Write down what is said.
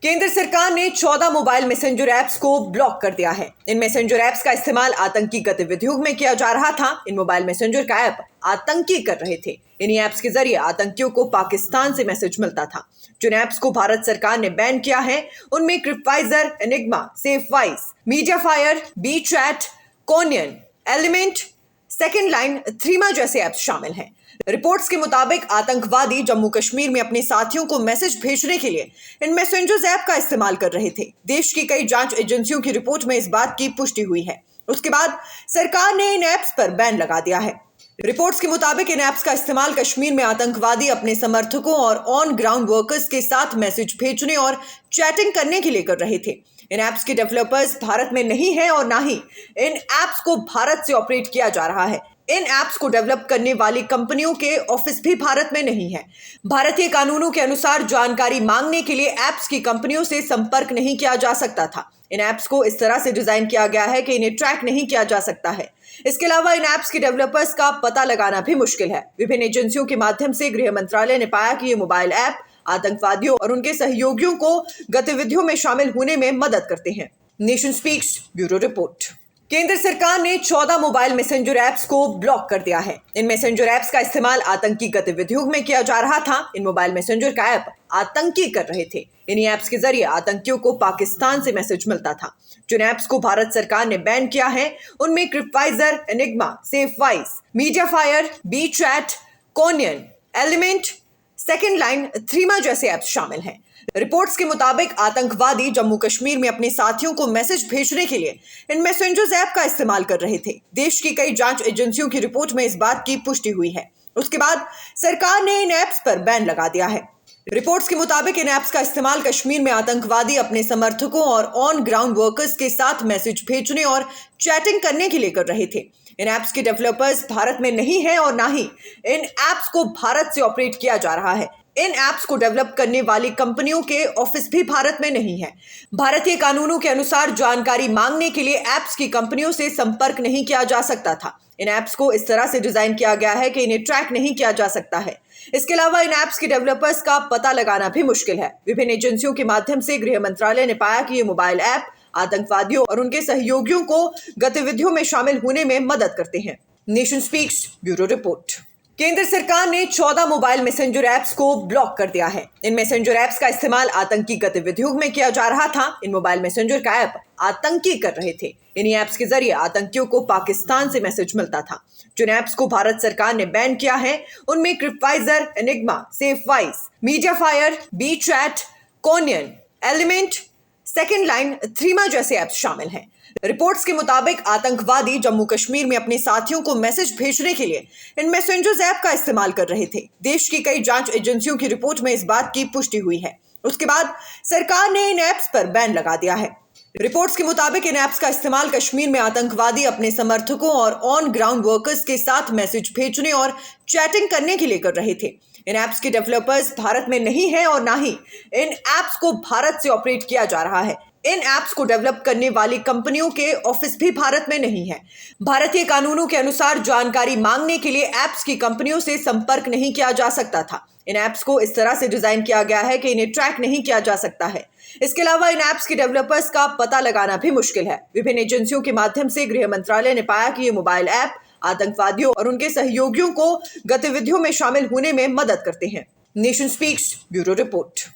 केंद्र सरकार ने 14 मोबाइल मैसेंजर ऐप्स को ब्लॉक कर दिया है। इन मैसेंजर ऐप्स का इस्तेमाल आतंकी गतिविधियों में किया जा रहा था। इन मोबाइल मैसेंजर का ऐप आतंकी कर रहे थे। इन्हीं ऐप्स के जरिए आतंकियों को पाकिस्तान से मैसेज मिलता था। जिन ऐप्स को भारत सरकार ने बैन किया है उनमें Crypviser, Enigma, Safeswiss, Mediafire, B Chat, Conion, Element, Second Line, Threema जैसे ऐप्स शामिल हैं। रिपोर्ट्स के मुताबिक आतंकवादी जम्मू कश्मीर में अपने साथियों को मैसेज भेजने के लिए इन मैसेंजर्स ऐप का इस्तेमाल कर रहे थे। देश की कई जांच एजेंसियों की रिपोर्ट में इस बात की पुष्टि हुई है। उसके बाद सरकार ने इन ऐप्स पर बैन लगा दिया है। रिपोर्ट्स के मुताबिक इन ऐप्स का इस्तेमाल कश्मीर में आतंकवादी अपने समर्थकों और ऑन ग्राउंड वर्कर्स के साथ मैसेज भेजने और चैटिंग करने के लिए कर रहे थे। इन ऐप्स के डेवलपर्स भारत में नहीं है और ना ही इन ऐप्स को भारत से ऑपरेट किया जा रहा है। इन ऐप्स को डेवलप करने वाली कंपनियों के ऑफिस भी भारत में नहीं है। भारतीय कानूनों के अनुसार जानकारी मांगने के लिए ऐप्स की कंपनियों से संपर्क नहीं किया जा सकता था। इन ऐप्स को इस तरह से डिजाइन किया गया है कि इन्हें ट्रैक नहीं किया जा सकता है। इसके अलावा इन ऐप्स के डेवलपर्स का पता लगाना भी मुश्किल है। विभिन्न एजेंसियों के माध्यम से गृह मंत्रालय ने पाया कि ये मोबाइल ऐप आतंकवादियों और उनके सहयोगियों को गतिविधियों में शामिल होने में मदद करते हैं। Nation speaks bureau report. केंद्र सरकार ने 14 मोबाइल मैसेंजर ऐप्स को ब्लॉक कर दिया है। इन मैसेंजर ऐप्स का इस्तेमाल आतंकी गतिविधियों में किया जा रहा था। इन मोबाइल मैसेंजर का ऐप आतंकी कर रहे थे। इन्हीं ऐप्स के जरिए आतंकियों को पाकिस्तान से मैसेज मिलता था। जिन ऐप्स को भारत सरकार ने बैन किया है उनमें Crypviser, Enigma, Safeswiss, Mediafire, B Chat, Conion, Element, Second Line, Threema जैसे ऐप्स शामिल हैं। रिपोर्ट्स के मुताबिक आतंकवादी जम्मू कश्मीर में अपने साथियों को मैसेज भेजने के लिए इन मैसेंजर्स ऐप का इस्तेमाल कर रहे थे। देश की कई जांच एजेंसियों की रिपोर्ट में इस बात की पुष्टि हुई है। उसके बाद सरकार ने इन ऐप्स पर बैन लगा दिया है। रिपोर्ट्स के मुताबिक इन ऐप्स का इस्तेमाल कश्मीर में आतंकवादी अपने समर्थकों और ऑन ग्राउंड वर्कर्स के साथ मैसेज भेजने और चैटिंग करने के लिए कर रहे थे। इन ऐप्स के डेवलपर्स भारत में नहीं है और ना ही इन ऐप्स को भारत से ऑपरेट किया जा रहा है। इन ऐप्स को डेवलप करने वाली कंपनियों के ऑफिस भी भारत में नहीं है। भारतीय कानूनों के अनुसार जानकारी मांगने के लिए ऐप्स की कंपनियों से संपर्क नहीं किया जा सकता था। इन ऐप्स को इस तरह से डिजाइन किया गया है कि इन्हें ट्रैक नहीं किया जा सकता है। इसके अलावा इन ऐप्स के डेवलपर्स का पता लगाना भी मुश्किल है। विभिन्न एजेंसियों के माध्यम से गृह मंत्रालय ने पाया कि ये मोबाइल ऐप आतंकवादियों और उनके सहयोगियों को गतिविधियों में शामिल होने में मदद करते हैं। Nation speaks bureau report. केंद्र सरकार ने 14 मोबाइल मैसेंजर ऐप्स को ब्लॉक कर दिया है। इन मैसेंजर ऐप्स का इस्तेमाल आतंकी गतिविधियों में किया जा रहा था। इन मोबाइल मैसेंजर का ऐप आतंकी कर रहे थे। इन्हीं ऐप्स के जरिए आतंकियों को पाकिस्तान से मैसेज मिलता था। जिन ऐप्स को भारत सरकार ने बैन किया है उनमें Crypviser, Enigma, Safeswiss, Mediafire, B Chat, Conion, Element, Second Line, Threema जैसे ऐप्स शामिल हैं। रिपोर्ट्स के मुताबिक आतंकवादी जम्मू कश्मीर में अपने साथियों को मैसेज भेजने के लिए इन मैसेंजर्स ऐप का इस्तेमाल कर रहे थे। देश की कई जांच एजेंसियों की रिपोर्ट में इस बात की पुष्टि हुई है। उसके बाद सरकार ने इन ऐप्स पर बैन लगा दिया है। रिपोर्ट्स के मुताबिक इन ऐप्स का इस्तेमाल कश्मीर में आतंकवादी अपने समर्थकों और ऑन ग्राउंड वर्कर्स के साथ मैसेज भेजने और चैटिंग करने के लिए कर रहे थे। इन ऐप्स के डेवलपर्स भारत में नहीं है और ना ही इन ऐप्स को भारत से ऑपरेट किया जा रहा है। इन ऐप्स को डेवलप करने वाली कंपनियों के ऑफिस भी भारत में नहीं है। भारतीय कानूनों के अनुसार जानकारी मांगने के लिए ऐप्स की कंपनियों से संपर्क नहीं किया जा सकता था। इन ऐप्स को इस तरह से डिजाइन किया गया है कि इन्हें ट्रैक नहीं किया जा सकता है। इसके अलावा इन ऐप्स के डेवलपर्स का पता लगाना भी मुश्किल है। विभिन्न एजेंसियों के माध्यम से गृह मंत्रालय ने पाया कि ये मोबाइल ऐप आतंकवादियों और उनके सहयोगियों को गतिविधियों में शामिल होने में मदद करते हैं। Nation speaks bureau report.